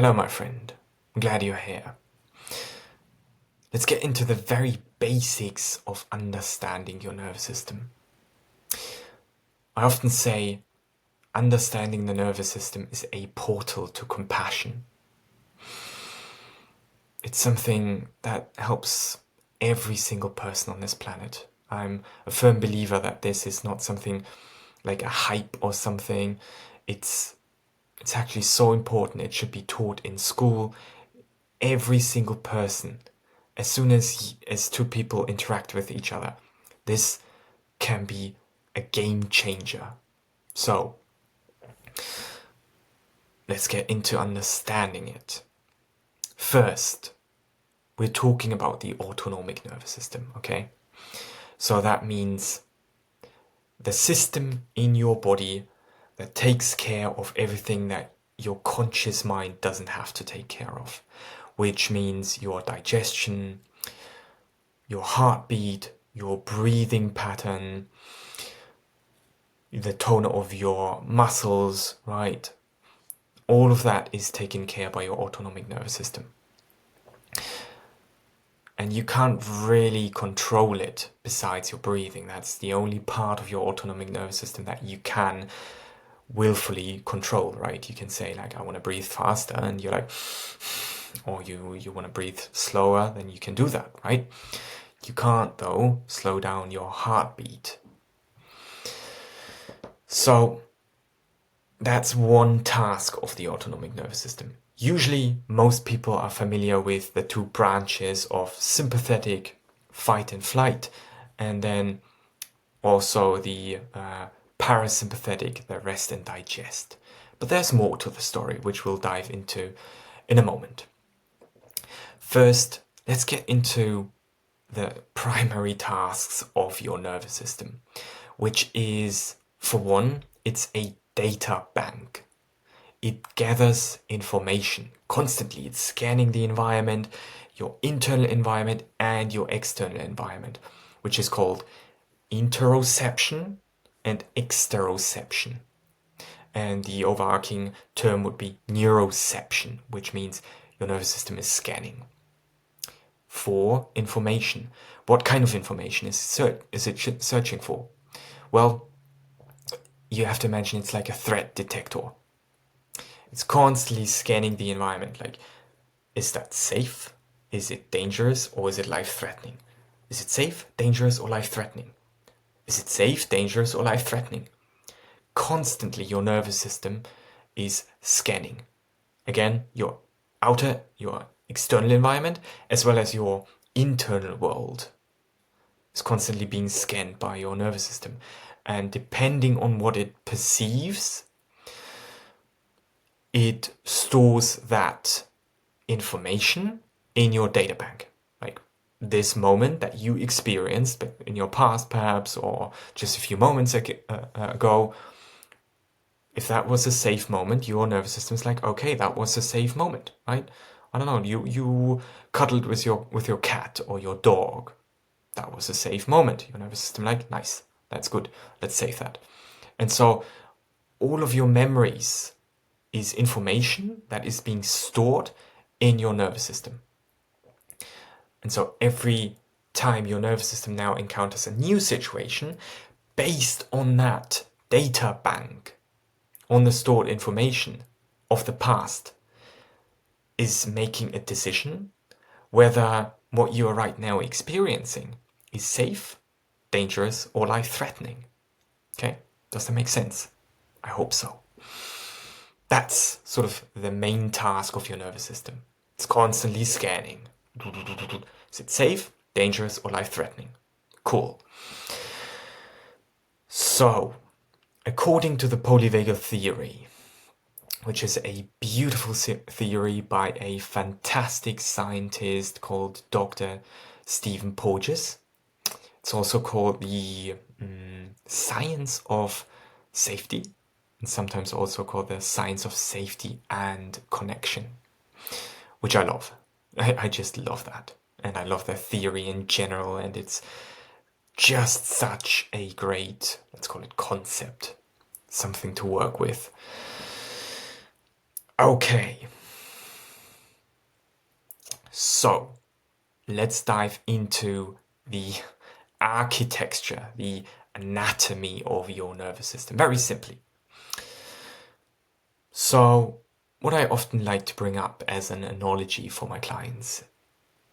Hello, my friend. I'm glad you're here. Let's get into the very basics of understanding your nervous system. I often say understanding the nervous system is a portal to compassion. It's something that helps every single person on this planet. I'm a firm believer that this is not something like a hype or something. It's actually so important. It should be taught in school. Every single person, as soon as two people interact with each other, this can be a game changer. So let's get into understanding it. First, we're talking about the autonomic nervous system, okay? So that means the system in your body that takes care of everything that your conscious mind doesn't have to take care of, which means your digestion, your heartbeat, your breathing pattern, the tone of your muscles, right? All of that is taken care by your autonomic nervous system. And you can't really control it besides your breathing. That's the only part of your autonomic nervous system that you can willfully control, right? You can say like, I want to breathe faster, and you're like, or you want to breathe slower, then you can do that, right? You can't, though, slow down your heartbeat. So that's one task of the autonomic nervous system. Usually, most people are familiar with the two branches of sympathetic, fight and flight, and then also the parasympathetic, the rest and digest. But there's more to the story, which we'll dive into in a moment. First, let's get into the primary tasks of your nervous system, which is, for one, it's a data bank. It gathers information constantly. It's scanning the environment, your internal environment and your external environment, which is called interoception and exteroception. And the overarching term would be neuroception, which means your nervous system is scanning for information. What kind of information is it searching for? Well, you have to imagine it's like a threat detector. It's constantly scanning the environment, like, is that safe? Is it dangerous, or is it life-threatening? Is it safe, dangerous, or life-threatening? Is it safe, dangerous, or life-threatening? Constantly your nervous system is scanning. Again, your external environment, as well as your internal world, is constantly being scanned by your nervous system. And depending on what it perceives, it stores that information in your data bank. Like this moment that you experienced in your past, perhaps, or just a few moments ago, if that was a safe moment, your nervous system is like, okay, that was a safe moment, right? I don't know, you cuddled with your cat or your dog. That was a safe moment. Your nervous system like, nice, that's good, let's save that. And so all of your memories is information that is being stored in your nervous system. And so every time your nervous system now encounters a new situation, based on that data bank, on the stored information of the past, is making a decision whether what you are right now experiencing is safe, dangerous, or life-threatening. Okay, does that make sense? I hope so. That's sort of the main task of your nervous system. It's constantly scanning. Is it safe, dangerous, or life-threatening? Cool. So, according to the polyvagal theory, which is a beautiful theory by a fantastic scientist called Dr. Stephen Porges, it's also called the science of safety, and sometimes also called the science of safety and connection, which I love. I just love that. And I love the theory in general, and it's just such a great, let's call it concept, something to work with. Okay, So let's dive into the architecture, the anatomy of your nervous system, very simply. So what I often like to bring up as an analogy for my clients,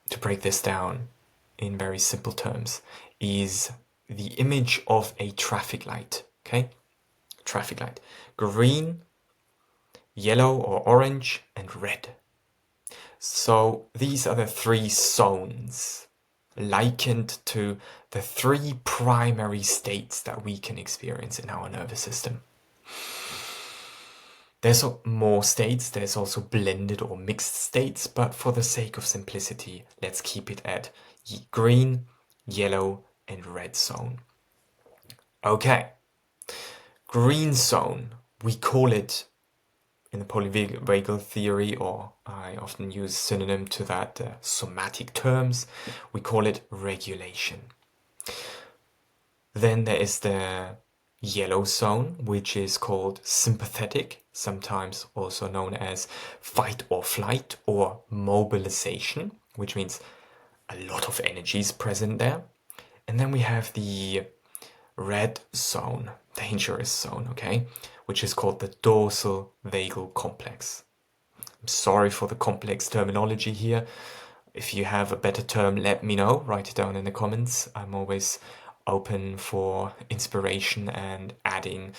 to break this down in very simple terms, is the image of a traffic light, okay? Traffic light. Green, yellow or orange, and red. So these are the three zones likened to the three primary states that we can experience in our nervous system. There's more states, there's also blended or mixed states, but for the sake of simplicity, let's keep it at green, yellow, and red zone. Okay, green zone, we call it in the polyvagal theory, or I often use synonym to that, somatic terms, we call it regulation. Then there is the yellow zone, which is called sympathetic, sometimes also known as fight or flight or mobilization, which means a lot of energy is present there. And then we have the red zone, dangerous zone, okay, which is called the dorsal vagal complex. I'm sorry for the complex terminology here. If you have a better term, let me know. Write it down in the comments. I'm always open for inspiration and adding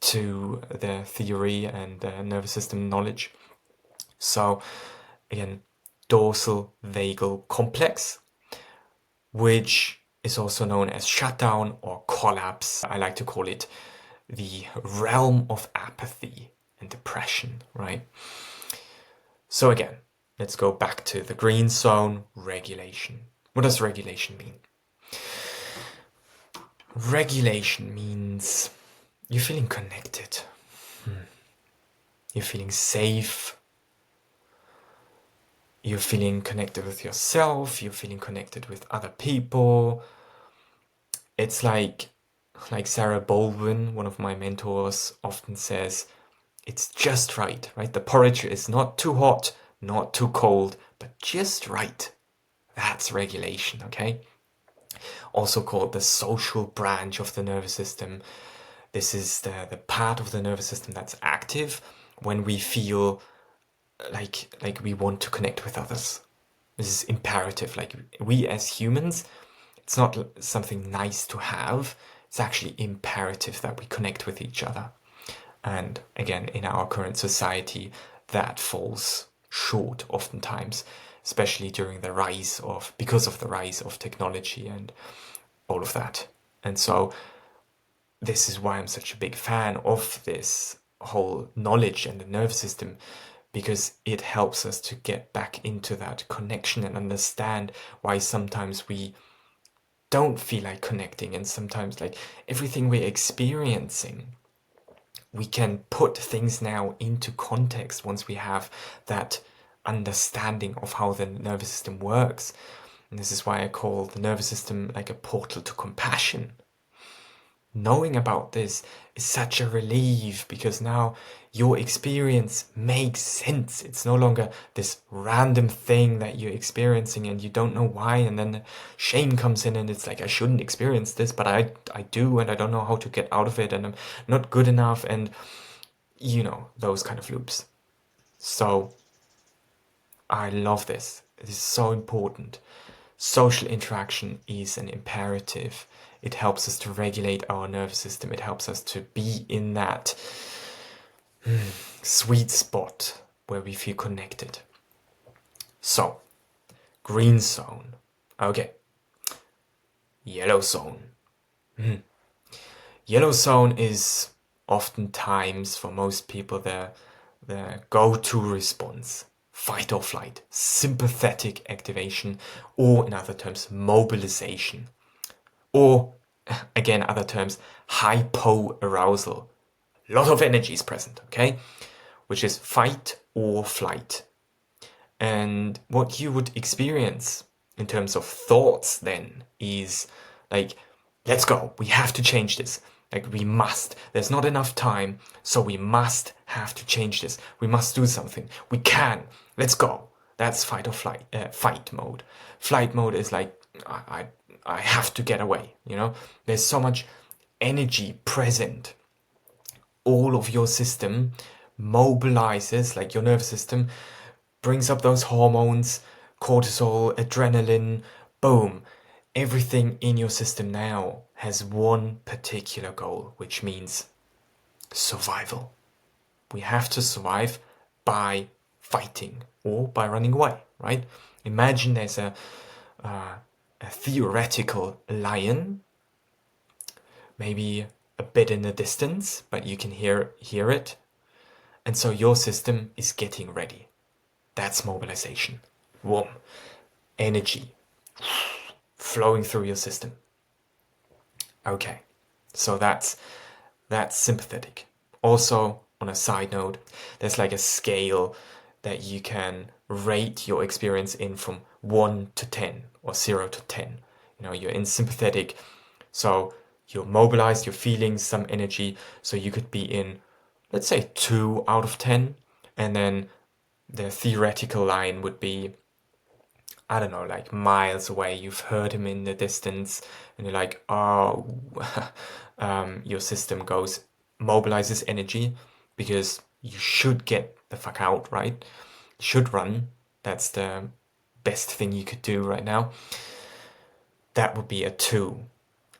to the theory and the nervous system knowledge. So again, dorsal vagal complex, which is also known as shutdown or collapse. I like to call it the realm of apathy and depression, right? So again, let's go back to the green zone, regulation. What does regulation mean? Regulation means you're feeling connected. You're feeling safe. You're feeling connected with yourself. You're feeling connected with other people. It's like Sarah Baldwin, one of my mentors, often says, it's just right, right? The porridge is not too hot, not too cold, but just right. That's regulation, okay? Also called the social branch of the nervous system. This is the part of the nervous system that's active when we feel like we want to connect with others. This is imperative. Like we as humans, it's not something nice to have. It's actually imperative that we connect with each other. And again, in our current society, that falls short oftentimes, especially during because of the rise of technology and all of that. And so this is why I'm such a big fan of this whole knowledge and the nervous system, because it helps us to get back into that connection and understand why sometimes we don't feel like connecting, and sometimes like everything we're experiencing, we can put things now into context once we have that understanding of how the nervous system works. And this is why I call the nervous system like a portal to compassion. Knowing about this is such a relief, because now your experience makes sense. It's no longer this random thing that you're experiencing and you don't know why, and then shame comes in and it's like, I shouldn't experience this, but I do, and I don't know how to get out of it, and I'm not good enough, and those kind of loops. So I love this. It is so important. Social interaction is an imperative. It helps us to regulate our nervous system. It helps us to be in that sweet spot where we feel connected. So, green zone. Okay. Yellow zone. Yellow zone is oftentimes, for most people, the go-to response. Fight or flight, sympathetic activation, or in other terms, mobilization. Or, again, other terms, hypoarousal. A lot of energy is present, okay? Which is fight or flight. And what you would experience in terms of thoughts then is like, let's go, we have to change this. Like, we must. There's not enough time, so we have to change this. We must do something. We can. Let's go. That's fight or flight, fight mode. Flight mode is like, I have to get away, you know? There's so much energy present. All of your system mobilizes, like your nervous system, brings up those hormones, cortisol, adrenaline, boom. Everything in your system now has one particular goal, which means survival. We have to survive by fighting or by running away, right? Imagine there's a theoretical lion, maybe a bit in the distance, but you can hear it. And so your system is getting ready. That's mobilization. Warm energy flowing through your system. Okay, so that's sympathetic. Also, on a side note, there's like a scale that you can rate your experience in from 1 to 10 or 0 to 10. You know, you're in sympathetic, so you're mobilized, you're feeling some energy, so you could be in, let's say, 2 out of 10, and then the theoretical line would be, I don't know, like miles away. You've heard him in the distance, and you're like, oh, your system goes, mobilizes energy because you should get the fuck out, right? You should run. That's the best thing you could do right now. That would be a 2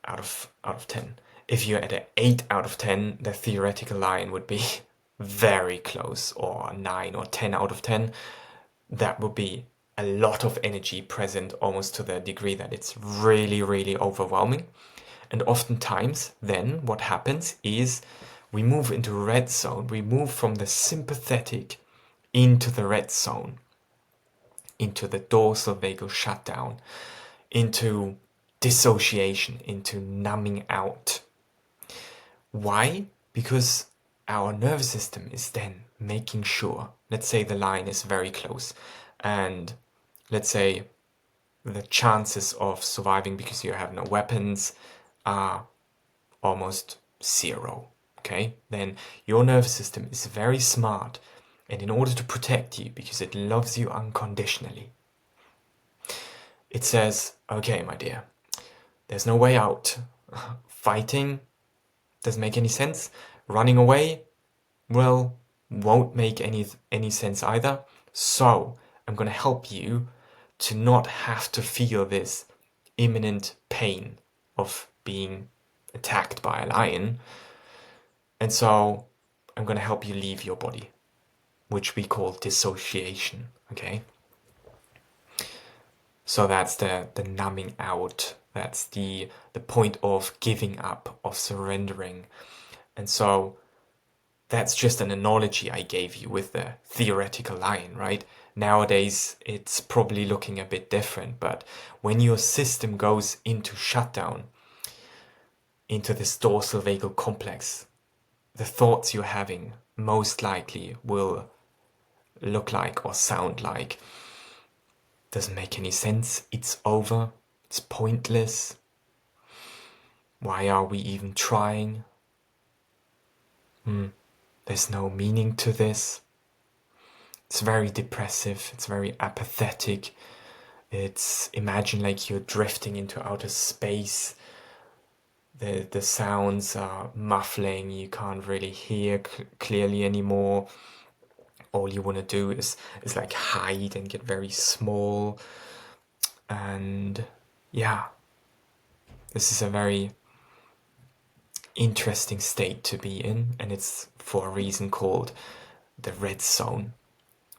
out of 10. If you're at an 8 out of 10, the theoretical line would be very close, or 9 or 10 out of 10. That would be a lot of energy present, almost to the degree that it's really, really overwhelming. And oftentimes, then what happens is we move into red zone. We move from the sympathetic into the red zone, into the dorsal vagal shutdown, into dissociation, into numbing out. Why? Because our nervous system is then making sure, let's say the line is very close, and let's say the chances of surviving because you have no weapons are almost zero. Okay, then your nervous system is very smart, and in order to protect you, because it loves you unconditionally, it says, okay, my dear, there's no way out. Fighting doesn't make any sense. Running away, well, won't make any sense either. So I'm going to help you to not have to feel this imminent pain of being attacked by a lion. And so I'm going to help you leave your body, which we call dissociation, okay? So that's the numbing out. That's the point of giving up, of surrendering. And so that's just an analogy I gave you with the theoretical lion, right? Nowadays, it's probably looking a bit different, but when your system goes into shutdown, into this dorsal vagal complex, the thoughts you're having most likely will look like or sound like, doesn't make any sense, it's over, it's pointless, why are we even trying? There's no meaning to this. It's very depressive, it's very apathetic. It's, imagine like you're drifting into outer space. The sounds are muffling, you can't really hear clearly anymore. All you want to do is like hide and get very small. And yeah, this is a very interesting state to be in, and it's for a reason called the red zone.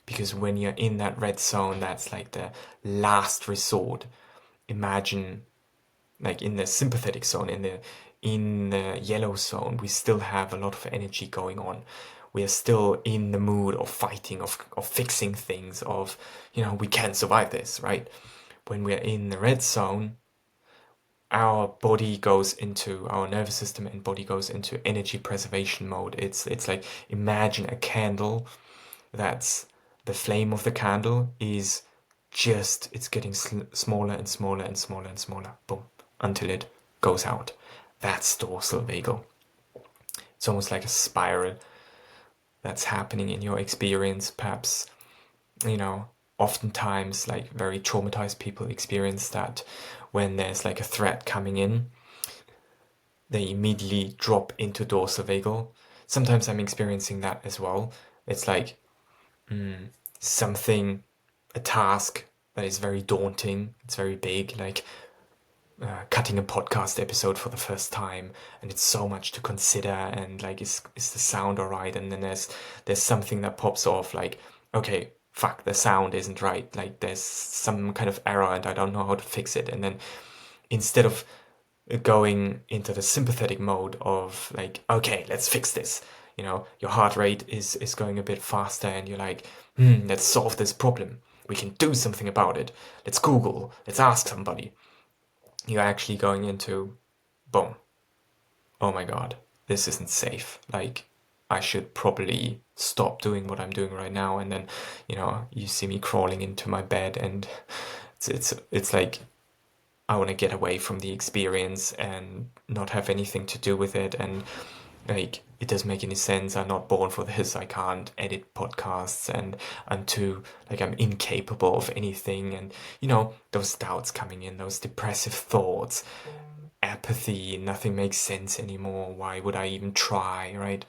Because when you're in that red zone, that's like the last resort. Imagine, like in the sympathetic zone, in the yellow zone, we still have a lot of energy going on. We are still in the mood of fighting, of fixing things, of, you know, we can survive this, right? When we're in the red zone, our body goes into, our nervous system and body goes into energy preservation mode. It's like, imagine a candle that's, the flame of the candle is just, it's getting smaller and smaller and smaller and smaller, boom, until it goes out. That's dorsal vagal. It's almost like a spiral that's happening in your experience, perhaps, you know, oftentimes, like, very traumatized people experience that when there's like a threat coming in, they immediately drop into dorsal vagal. Sometimes I'm experiencing that as well. It's like something, a task that is very daunting, it's very big, like cutting a podcast episode for the first time, and it's so much to consider, and like, is the sound all right? And then there's something that pops off, like, okay, fuck, the sound isn't right, like there's some kind of error and I don't know how to fix it. And then instead of going into the sympathetic mode of like, okay, let's fix this, your heart rate is going a bit faster, and you're like, let's solve this problem, we can do something about it, let's Google, let's ask somebody. You're actually going into, boom, oh my god, this isn't safe. Like, I should probably stop doing what I'm doing right now. And then, you see me crawling into my bed, and it's like, I want to get away from the experience and not have anything to do with it. And like, it doesn't make any sense. I'm not born for this. I can't edit podcasts, and I'm incapable of anything. And, those doubts coming in, those depressive thoughts, apathy, nothing makes sense anymore. Why would I even try, right?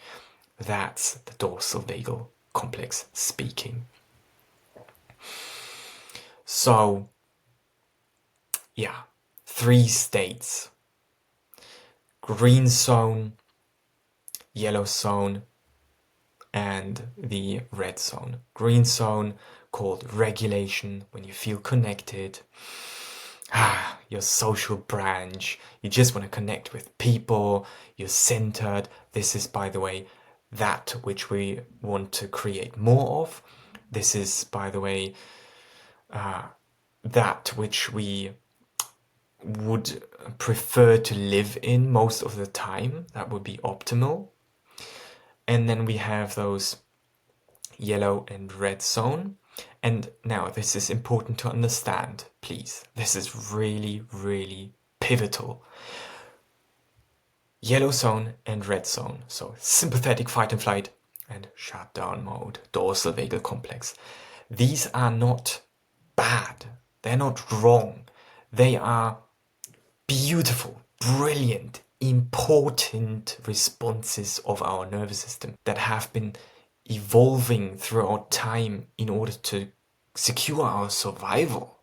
That's the dorsal vagal complex speaking. So, yeah, 3 states: green zone, yellow zone, and the red zone. Green zone, called regulation, when you feel connected. Your social branch, you just want to connect with people, you're centered. This is, by the way, that which we want to create more of. This is, by the way, that which we would prefer to live in most of the time. That would be optimal. And then we have those yellow and red zone. And now this is important to understand, please. This is really, really pivotal. Yellow zone and red zone. So sympathetic fight and flight and shutdown mode, dorsal vagal complex. These are not bad. They're not wrong. They are beautiful, brilliant, important responses of our nervous system that have been evolving throughout time in order to secure our survival.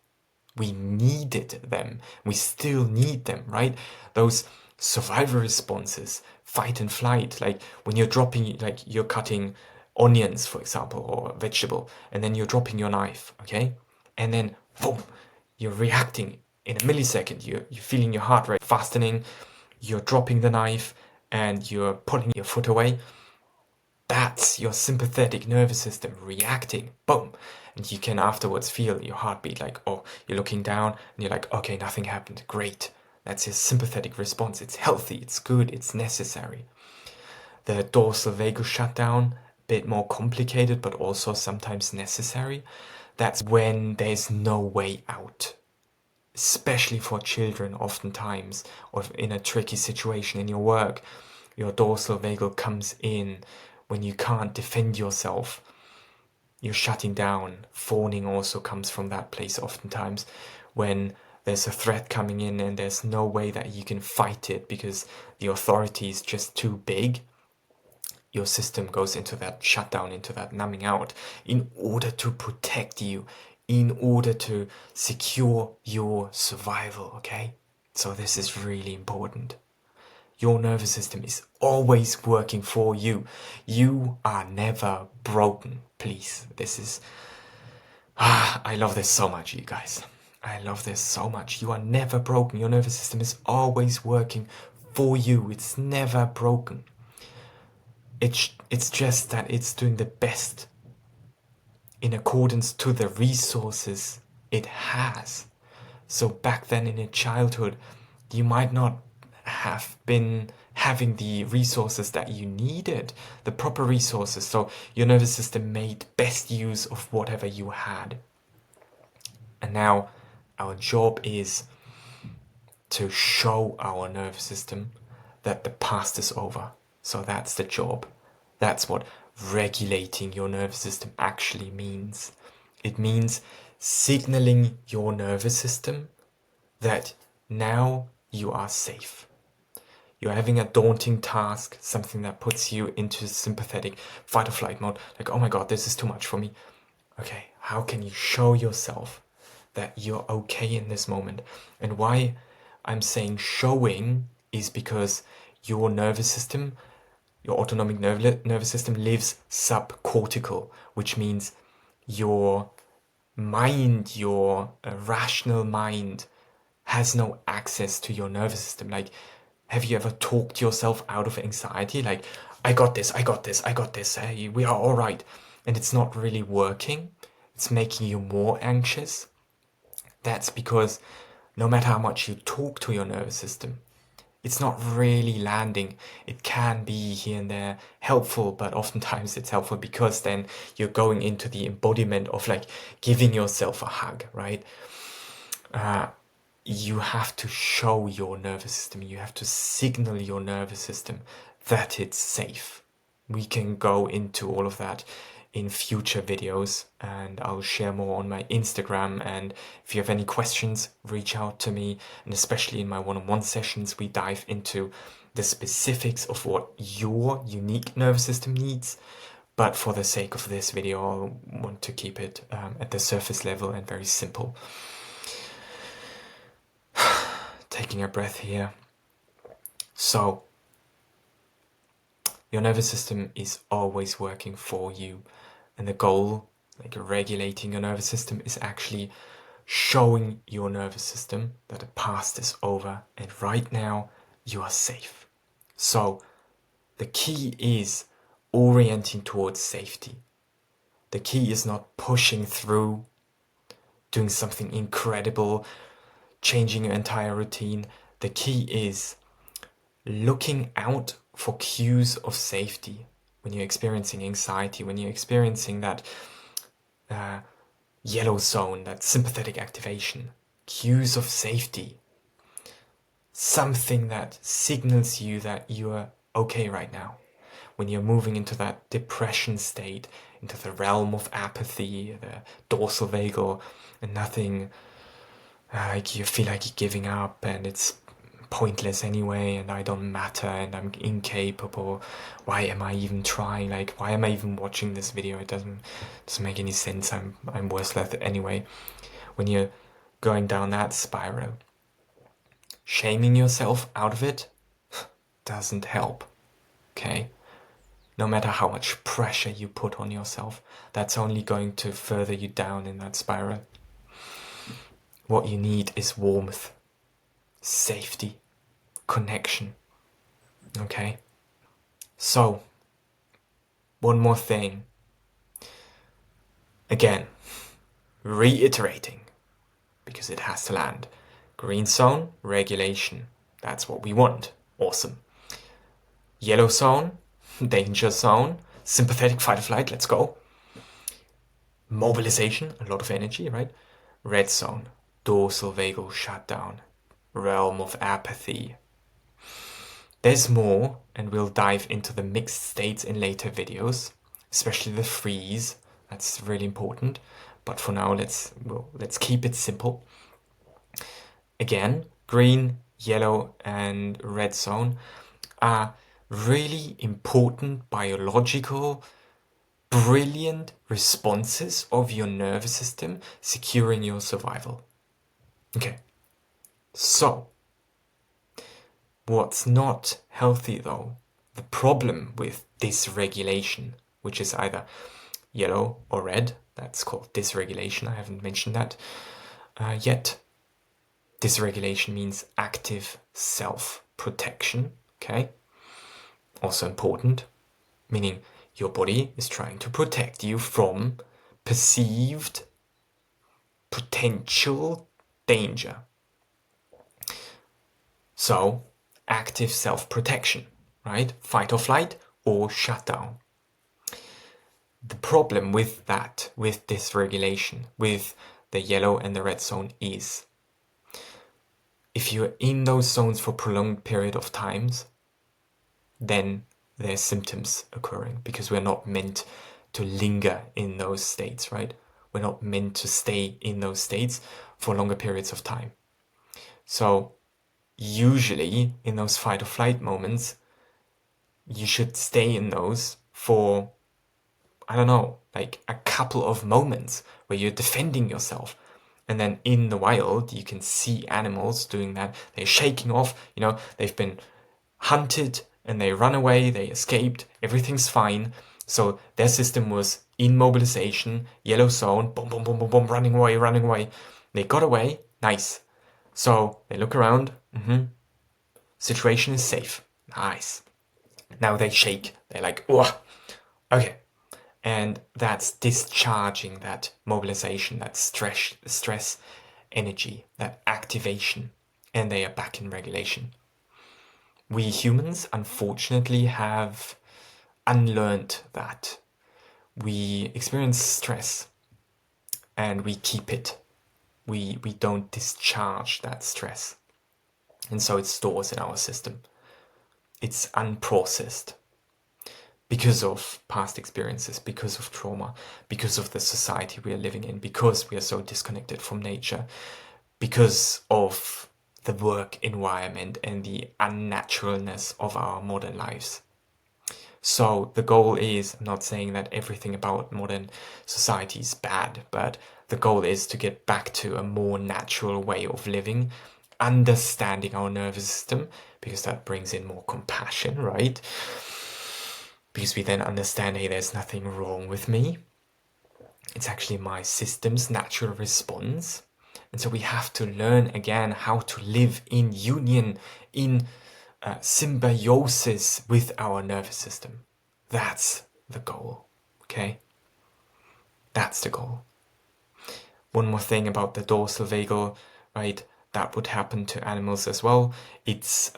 We needed them. We still need them, right? Those survival responses, fight and flight, like when you're dropping, like you're cutting onions, for example, or vegetable, and then you're dropping your knife, okay? And then, boom, you're reacting in a millisecond. You're feeling your heart rate fastening, you're dropping the knife, and you're pulling your foot away. That's your sympathetic nervous system reacting. Boom. And you can afterwards feel your heartbeat, like, oh, you're looking down and you're like, okay, nothing happened. Great. That's your sympathetic response. It's healthy, it's good, it's necessary. The dorsal vagus shutdown, a bit more complicated, but also sometimes necessary. That's when there's no way out. Especially for children, oftentimes, or in a tricky situation in your work, your dorsal vagal comes in when you can't defend yourself. You're shutting down. Fawning also comes from that place oftentimes, when there's a threat coming in and there's no way that you can fight it because the authority is just too big. Your system goes into that shutdown, into that numbing out, in order to protect you, in order to secure your survival, okay? So this is really important. Your nervous system is always working for you. You are never broken, please. This is... I love this so much, you guys. I love this so much. You are never broken. Your nervous system is always working for you. It's never broken. It's just that it's doing the best in accordance to the resources it has. So back then in your childhood, you might not have been having the resources that you needed, the proper resources. So your nervous system made best use of whatever you had. And now our job is to show our nervous system that the past is over. So that's the job. That's what regulating your nervous system actually means. It means signaling your nervous system that now you are safe. You're having a daunting task, something that puts you into sympathetic fight or flight mode, like, oh my god, this is too much for me. Okay, how can you show yourself that you're okay in this moment? And why I'm saying showing is because your nervous system, your autonomic nervous system lives subcortical, which means your mind, your rational mind has no access to your nervous system. Like, have you ever talked yourself out of anxiety? Like, I got this, I got this, I got this, hey, we are all right. And it's not really working. It's making you more anxious. That's because no matter how much you talk to your nervous system, it's not really landing. It can be here and there helpful, but oftentimes it's helpful because then you're going into the embodiment of like giving yourself a hug, right? You have to show your nervous system, you have to signal your nervous system that it's safe. We can go into all of that in future videos, and I'll share more on my Instagram. And if you have any questions, reach out to me. And especially in my one-on-one sessions, we dive into the specifics of what your unique nervous system needs. But for the sake of this video, I want to keep it at the surface level and very simple. Taking a breath here. So, your nervous system is always working for you, and the goal, like regulating your nervous system, is actually showing your nervous system that the past is over and right now you are safe. So, the key is orienting towards safety. The key is not pushing through, doing something incredible, changing your entire routine. The key is looking out for cues of safety when you're experiencing anxiety, when you're experiencing that yellow zone, that sympathetic activation. Cues of safety. Something that signals you that you're okay right now. When you're moving into that depression state, into the realm of apathy, the dorsal vagal, and nothing, like you feel like you're giving up and it's pointless anyway, and I don't matter and I'm incapable. Why am I even trying? Like, why am I even watching this video? It doesn't make any sense. I'm worthless anyway. When you're going down that spiral, shaming yourself out of it doesn't help. Okay? No matter how much pressure you put on yourself, that's only going to further you down in that spiral. What you need is warmth, safety, connection. Okay? So, one more thing. Again, reiterating, because it has to land. Green zone, regulation. That's what we want. Awesome. Yellow zone, danger zone, sympathetic fight or flight, let's go. Mobilization, a lot of energy, right? Red zone, dorsal vagal shutdown, realm of apathy. There's more, and we'll dive into the mixed states in later videos, especially the freeze. That's really important. But for now, let's keep it simple. Again, green, yellow, and red zone are really important biological, brilliant responses of your nervous system securing your survival. Okay, so what's not healthy though, the problem with dysregulation, which is either yellow or red, that's called dysregulation, I haven't mentioned that yet. Dysregulation means active self-protection, okay? Also important, meaning your body is trying to protect you from perceived potential danger. So, active self-protection, right? Fight or flight or shutdown. The problem with that, with dysregulation, with the yellow and the red zone is if you're in those zones for a prolonged period of times, then there's symptoms occurring because we're not meant to linger in those states, right? We're not meant to stay in those states for longer periods of time. So usually in those fight or flight moments, you should stay in those for, I don't know, like a couple of moments where you're defending yourself. And then in the wild, you can see animals doing that. They're shaking off, they've been hunted and they run away, they escaped, everything's fine. So their system was in mobilization, yellow zone, boom, boom, boom, boom, boom, running away, running away. They got away, nice. So they look around, situation is safe, nice. Now they shake, they're like, oh, okay. And that's discharging that mobilization, that stress energy, that activation, and they are back in regulation. We humans, unfortunately, have unlearned that. We experience stress and we keep it. We don't discharge that stress. And so it stores in our system. It's unprocessed because of past experiences, because of trauma, because of the society we are living in, because we are so disconnected from nature, because of the work environment and the unnaturalness of our modern lives. So the goal is, I'm not saying that everything about modern society is bad, but the goal is to get back to a more natural way of living, understanding our nervous system, because that brings in more compassion, right? Because we then understand, hey, there's nothing wrong with me. It's actually my system's natural response. And so we have to learn again how to live in union, in symbiosis with our nervous system. That's the goal, okay? That's the goal. One more thing about the dorsal vagal, right? That would happen to animals as well. It's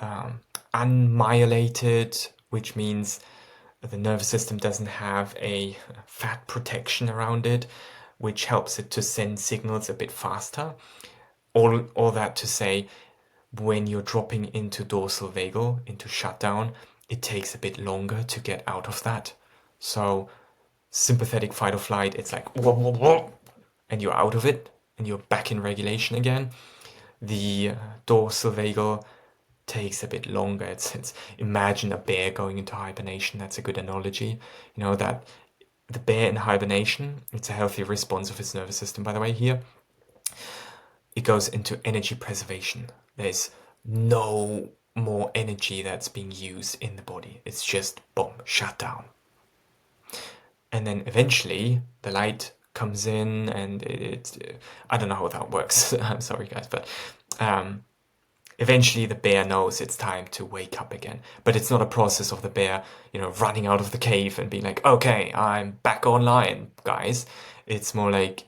unmyelated, which means the nervous system doesn't have a fat protection around it, which helps it to send signals a bit faster. All that to say, when you're dropping into dorsal vagal, into shutdown, it takes a bit longer to get out of that. So sympathetic fight or flight, it's like whoa, whoa, whoa, and you're out of it and you're back in regulation again. The dorsal vagal takes a bit longer. It's imagine a bear going into hibernation. That's a good analogy. That the bear in hibernation, it's a healthy response of its nervous system, by the way, here. It goes into energy preservation. There's no more energy that's being used in the body. It's just boom, shut down. And then eventually the light comes in and I don't know how that works. I'm sorry guys, but eventually the bear knows it's time to wake up again. But it's not a process of the bear, running out of the cave and being like, okay, I'm back online, guys. It's more like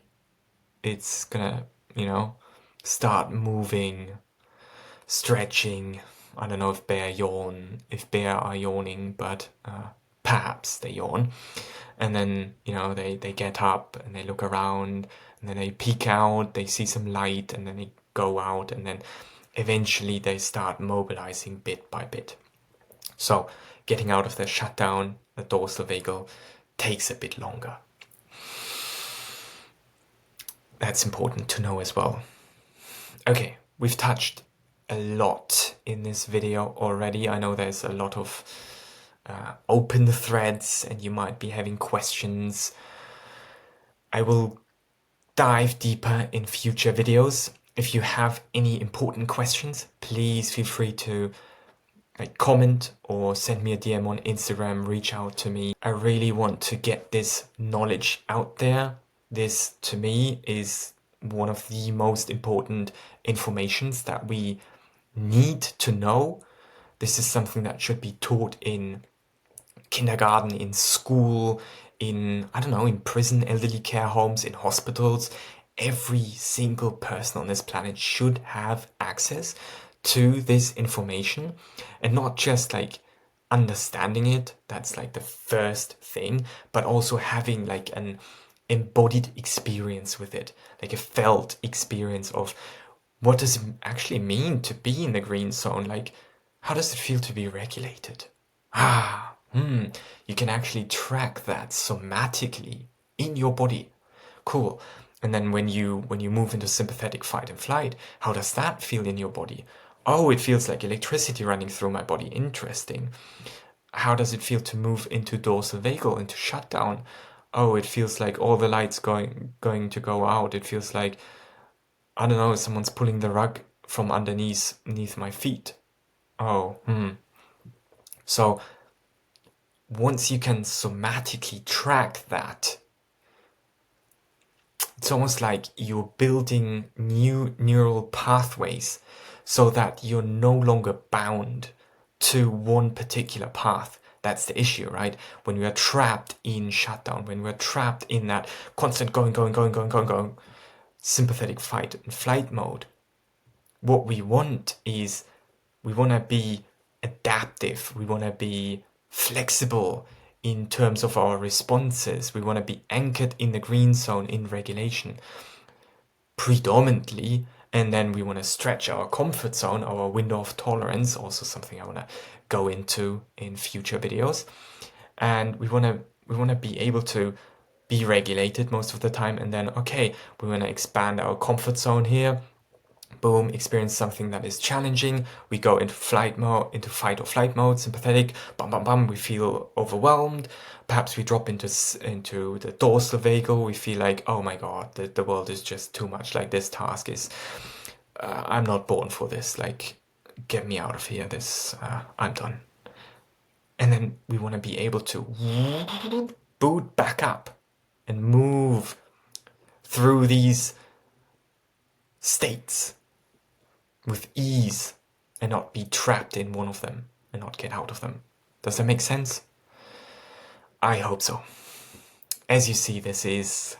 it's gonna, start moving, stretching. I don't know if bear are yawning, but perhaps they yawn. And then, they get up and they look around and then they peek out, they see some light and then they go out and then eventually they start mobilizing bit by bit. So getting out of the shutdown, the dorsal vagal, takes a bit longer. That's important to know as well. Okay, we've touched a lot in this video already. I know there's a lot of open threads and you might be having questions. I will dive deeper in future videos. If you have any important questions, please feel free to comment or send me a DM on Instagram, reach out to me. I really want to get this knowledge out there. This, to me, is one of the most important informations that we need to know. This is something that should be taught in kindergarten, in school, in, I don't know, in prison, elderly care homes, in hospitals. Every single person on this planet should have access to this information, and not just understanding it, that's the first thing, but also having an embodied experience with it, a felt experience of what does it actually mean to be in the green zone, how does it feel to be regulated? You can actually track that somatically in your body cool. And then when you move into sympathetic fight and flight, how does that feel in your body? Oh, it feels like electricity running through my body. Interesting. How does it feel to move into dorsal vagal, into shutdown? Oh, it feels like all the lights going to go out. It feels like, I don't know, someone's pulling the rug from underneath my feet. Oh, So once you can somatically track that, it's almost like you're building new neural pathways so that you're no longer bound to one particular path. That's the issue, right? When we are trapped in shutdown, when we're trapped in that constant going, sympathetic fight and flight mode, what we want is we want to be adaptive. We want to be flexible in terms of our responses. We want to be anchored in the green zone in regulation predominantly, and then we want to stretch our comfort zone, our window of tolerance, also something I want to go into in future videos. And we want to be able to be regulated most of the time, and then okay, we want to expand our comfort zone here. Boom, experience something that is challenging. We go into flight mode, into fight or flight mode, sympathetic. Bum bum bum. We feel overwhelmed. Perhaps we drop into the dorsal vagal. We feel like, oh my god, the world is just too much. Like this task is, I'm not born for this. Like, get me out of here. This, I'm done. And then we want to be able to boot back up and move through these states with ease and not be trapped in one of them and not get out of them. Does that make sense? I hope so. As you see, this is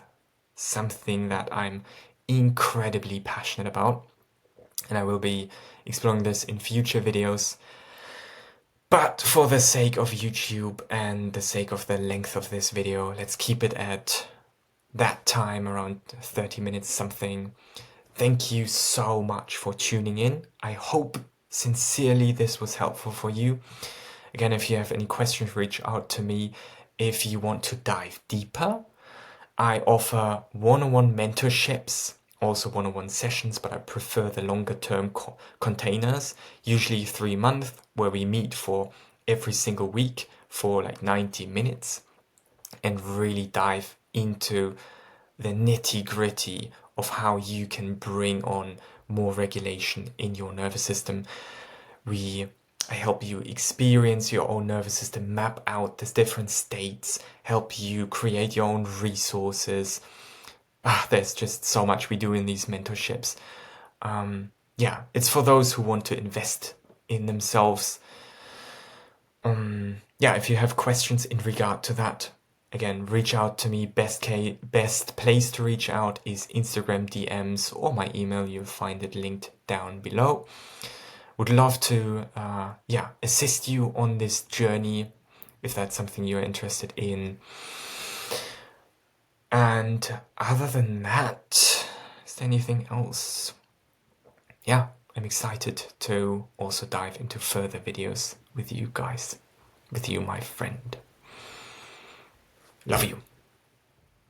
something that I'm incredibly passionate about, and I will be exploring this in future videos. But for the sake of YouTube and the sake of the length of this video, let's keep it at that time, around 30 minutes something. Thank you so much for tuning in. I hope sincerely this was helpful for you. Again, if you have any questions, reach out to me. If you want to dive deeper, I offer one-on-one mentorships, also one-on-one sessions, but I prefer the longer term containers, usually 3 months, where we meet for every single week for like 90 minutes and really dive into the nitty-gritty of how you can bring on more regulation in your nervous system. I help you experience your own nervous system, map out the different states, help you create your own resources. There's just so much we do in these mentorships. Yeah, it's for those who want to invest in themselves. Yeah, if you have questions in regard to that, again, reach out to me. Best place to reach out is Instagram DMs or my email. You'll find it linked down below. Would love to assist you on this journey if that's something you're interested in. And other than that, is there anything else? Yeah, I'm excited to also dive into further videos with you guys, with you, my friend. Love you.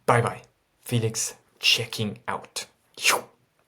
Bye bye. Felix checking out.